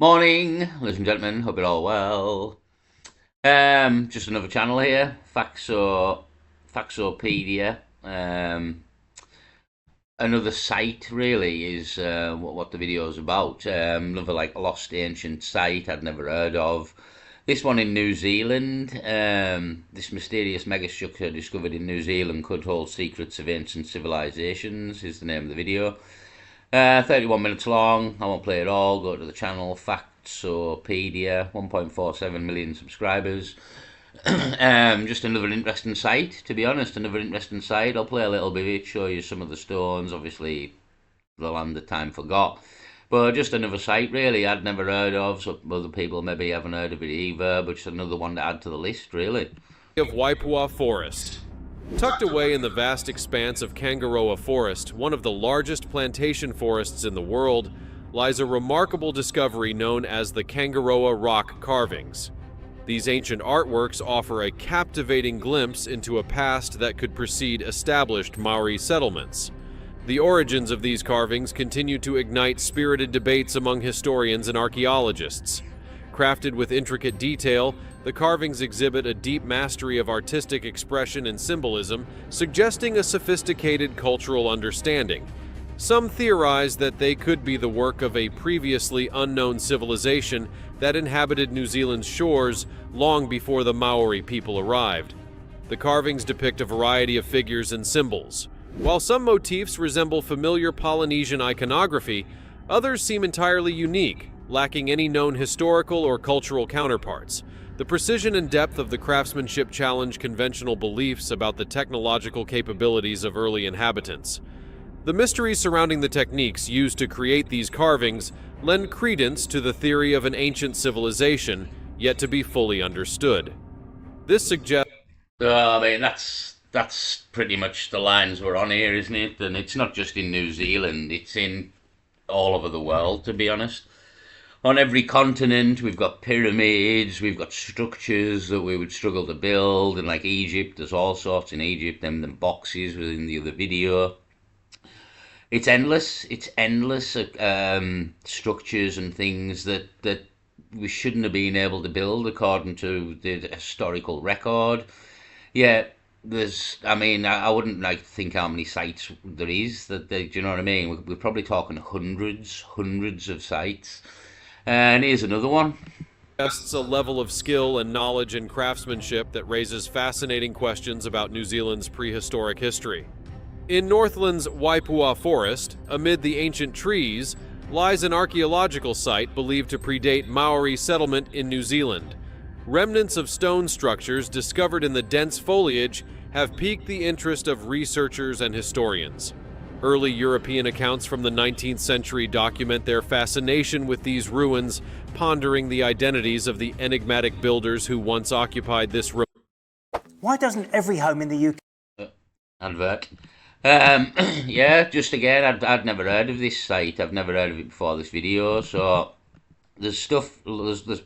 Morning, ladies and gentlemen. Hope you're all well. Just another channel here, Faxopedia. Another site really is what the video is about. Another like lost ancient site I'd never heard of. This one in New Zealand. This mysterious megastructure discovered in New Zealand could hold secrets of ancient civilizations. Is the name of the video. 31 minutes long. I won't play it all. Go to the channel Factsopedia. 1.47 million subscribers. Just another interesting site, to be honest. Another interesting site. I'll play a little bit of it, show you some of the stones. Obviously, the land that time forgot. But just another site, really, I'd never heard of. So other people maybe haven't heard of it either. But just another one to add to the list, really. Of Waipua Forest. Tucked away in the vast expanse of Kangaroa Forest, one of the largest plantation forests in the world, lies a remarkable discovery known as the Kangaroa rock carvings. These ancient artworks offer a captivating glimpse into a past that could precede established Maori settlements. The origins of these carvings continue to ignite spirited debates among historians and archaeologists. Crafted with intricate detail, the carvings exhibit a deep mastery of artistic expression and symbolism, suggesting a sophisticated cultural understanding. Some theorize that they could be the work of a previously unknown civilization that inhabited New Zealand's shores long before the Maori people arrived. The carvings depict a variety of figures and symbols. While some motifs resemble familiar Polynesian iconography, others seem entirely unique, lacking any known historical or cultural counterparts. The precision and depth of the craftsmanship challenge conventional beliefs about the technological capabilities of early inhabitants. The mysteries surrounding the techniques used to create these carvings lend credence to the theory of an ancient civilization yet to be fully understood. This suggests... I mean, that's pretty much the lines we're on here, isn't it? And it's not just in New Zealand, it's in all over the world, to be honest. On every continent, we've got pyramids, we've got structures that we would struggle to build, and like Egypt, there's all sorts in Egypt, them boxes within the other video. It's endless. It's endless structures and things that we shouldn't have been able to build according to the historical record. Yeah, I mean, I wouldn't like to think how many sites there is. Do you know what I mean? We're probably talking hundreds of sites. And here's another one. A level of skill and knowledge in craftsmanship that raises fascinating questions about New Zealand's prehistoric history. In Northland's Waipua Forest, amid the ancient trees, lies an archaeological site believed to predate Maori settlement in New Zealand. Remnants of stone structures discovered in the dense foliage have piqued the interest of researchers and historians. Early European accounts from the 19th century document their fascination with these ruins, pondering the identities of the enigmatic builders who once occupied this room. Why doesn't every home in the UK... Advert. Yeah, just again, I'd never heard of this site. I've never heard of it before this video, so there's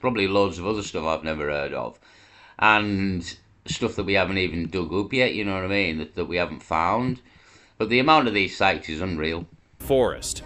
probably loads of other stuff I've never heard of. And stuff that we haven't even dug up yet, you know what I mean, that we haven't found. But the amount of these sites is unreal. Forest.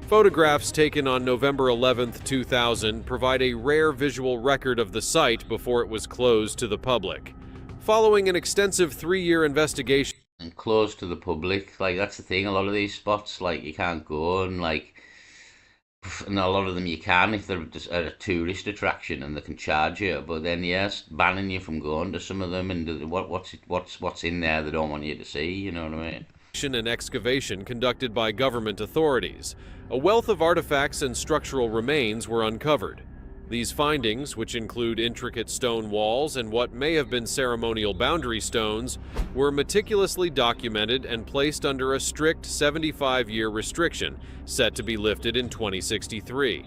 Photographs taken on November 11, 2000 provide a rare visual record of the site before it was closed to the public. Following an extensive 3-year investigation... And closed to the public, like that's the thing, a lot of these spots, like you can't go and and a lot of them you can if they're just a tourist attraction and they can charge you, but then yes, banning you from going to some of them and what's in there they don't want you to see, you know what I mean? And excavation conducted by government authorities. A wealth of artifacts and structural remains were uncovered. These findings, which include intricate stone walls and what may have been ceremonial boundary stones, were meticulously documented and placed under a strict 75-year restriction, set to be lifted in 2063.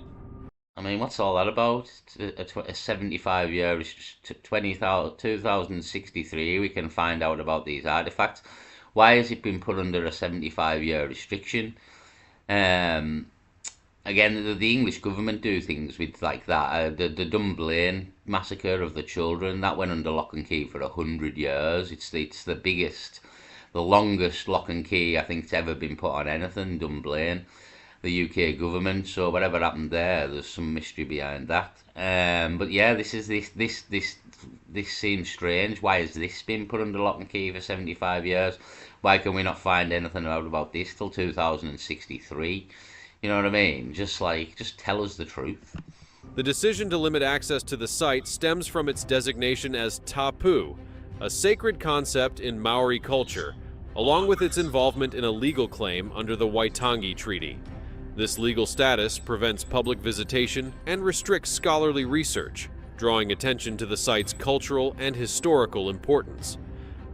I mean, what's all that about? A 75-year, 2063, we can find out about these artifacts. Why has it been put under a 75-year restriction? Again, the English government do things with like that. The Dunblane massacre of the children, that went under lock and key for 100 years. It's the biggest, the longest lock and key I think it's ever been put on anything, Dunblane. the UK government. So whatever happened there, there's some mystery behind that. But yeah, this seems strange. Why has this been put under lock and key for 75 years? Why can we not find anything out about this till 2063? You know what I mean? Just tell us the truth. The decision to limit access to the site stems from its designation as tapu, a sacred concept in Maori culture, along with its involvement in a legal claim under the Waitangi Treaty. This legal status prevents public visitation and restricts scholarly research, drawing attention to the site's cultural and historical importance.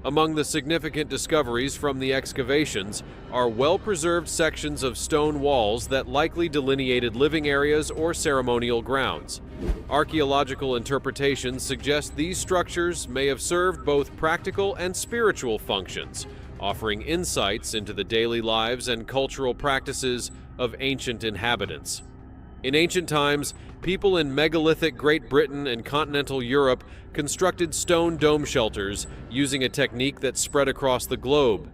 Among the significant discoveries from the excavations are well-preserved sections of stone walls that likely delineated living areas or ceremonial grounds. Archaeological interpretations suggest these structures may have served both practical and spiritual functions, offering insights into the daily lives and cultural practices of ancient inhabitants. In ancient times, people in megalithic Great Britain and continental Europe constructed stone dome shelters using a technique that spread across the globe.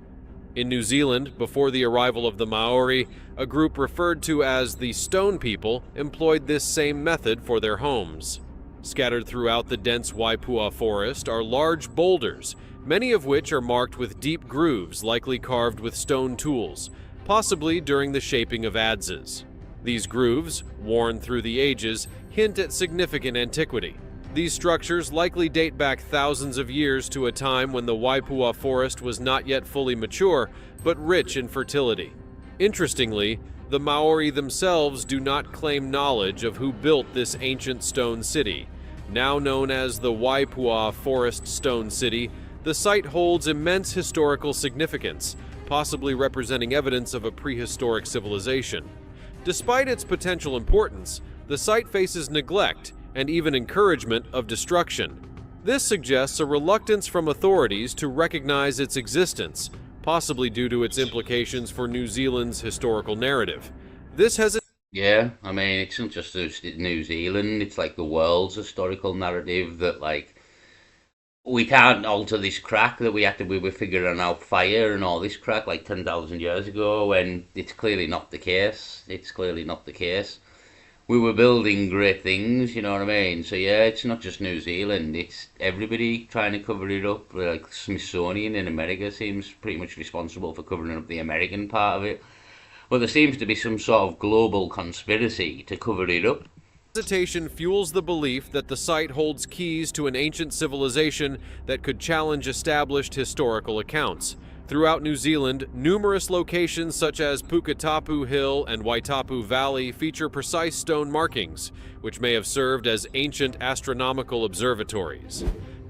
In New Zealand, before the arrival of the Maori, a group referred to as the Stone People employed this same method for their homes. Scattered throughout the dense Waipua forest are large boulders, many of which are marked with deep grooves likely carved with stone tools, possibly during the shaping of adzes. These grooves, worn through the ages, hint at significant antiquity. These structures likely date back thousands of years to a time when the Waipua forest was not yet fully mature, but rich in fertility. Interestingly, the Maori themselves do not claim knowledge of who built this ancient stone city. Now known as the Waipua Forest Stone City, the site holds immense historical significance, possibly representing evidence of a prehistoric civilization. Despite its potential importance, the site faces neglect and even encouragement of destruction. This suggests a reluctance from authorities to recognize its existence, possibly due to its implications for New Zealand's historical narrative. Yeah, I mean, it's not just New Zealand, it's like the world's historical narrative that, like, we can't alter this crack that we were figuring out fire and all this crack like 10,000 years ago, when it's clearly not the case. It's clearly not the case. We were building great things, you know what I mean? So yeah, it's not just New Zealand, it's everybody trying to cover it up. Like Smithsonian in America seems pretty much responsible for covering up the American part of it. But there seems to be some sort of global conspiracy to cover it up. Hesitation fuels the belief that the site holds keys to an ancient civilization that could challenge established historical accounts. Throughout New Zealand, numerous locations such as Puketapu Hill and Waitapu Valley feature precise stone markings, which may have served as ancient astronomical observatories.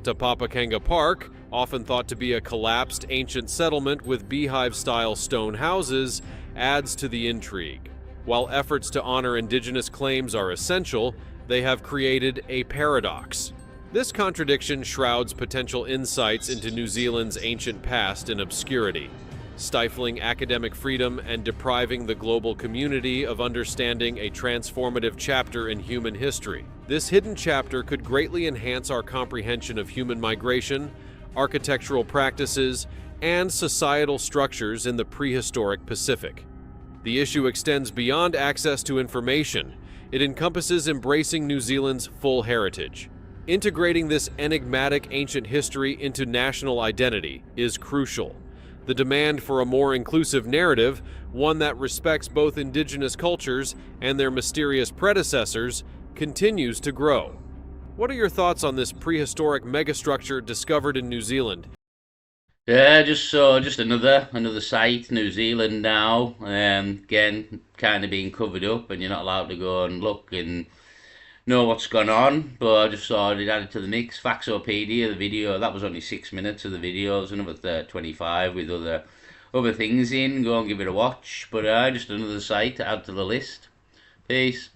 Tapapakanga Park, often thought to be a collapsed ancient settlement with beehive-style stone houses, adds to the intrigue. While efforts to honor indigenous claims are essential, they have created a paradox. This contradiction shrouds potential insights into New Zealand's ancient past in obscurity, stifling academic freedom and depriving the global community of understanding a transformative chapter in human history. This hidden chapter could greatly enhance our comprehension of human migration, architectural practices, and societal structures in the prehistoric Pacific. The issue extends beyond access to information. It encompasses embracing New Zealand's full heritage. Integrating this enigmatic ancient history into national identity is crucial. The demand for a more inclusive narrative, one that respects both indigenous cultures and their mysterious predecessors, continues to grow. What are your thoughts on this prehistoric megastructure discovered in New Zealand? Yeah, just another site, New Zealand now. Again, kind of being covered up, and you're not allowed to go and look and know what's gone on. But I just saw it added to the mix. Faxopedia, the video that was only 6 minutes of the video. There's another 25 with other things in. Go and give it a watch. But just another site to add to the list. Peace.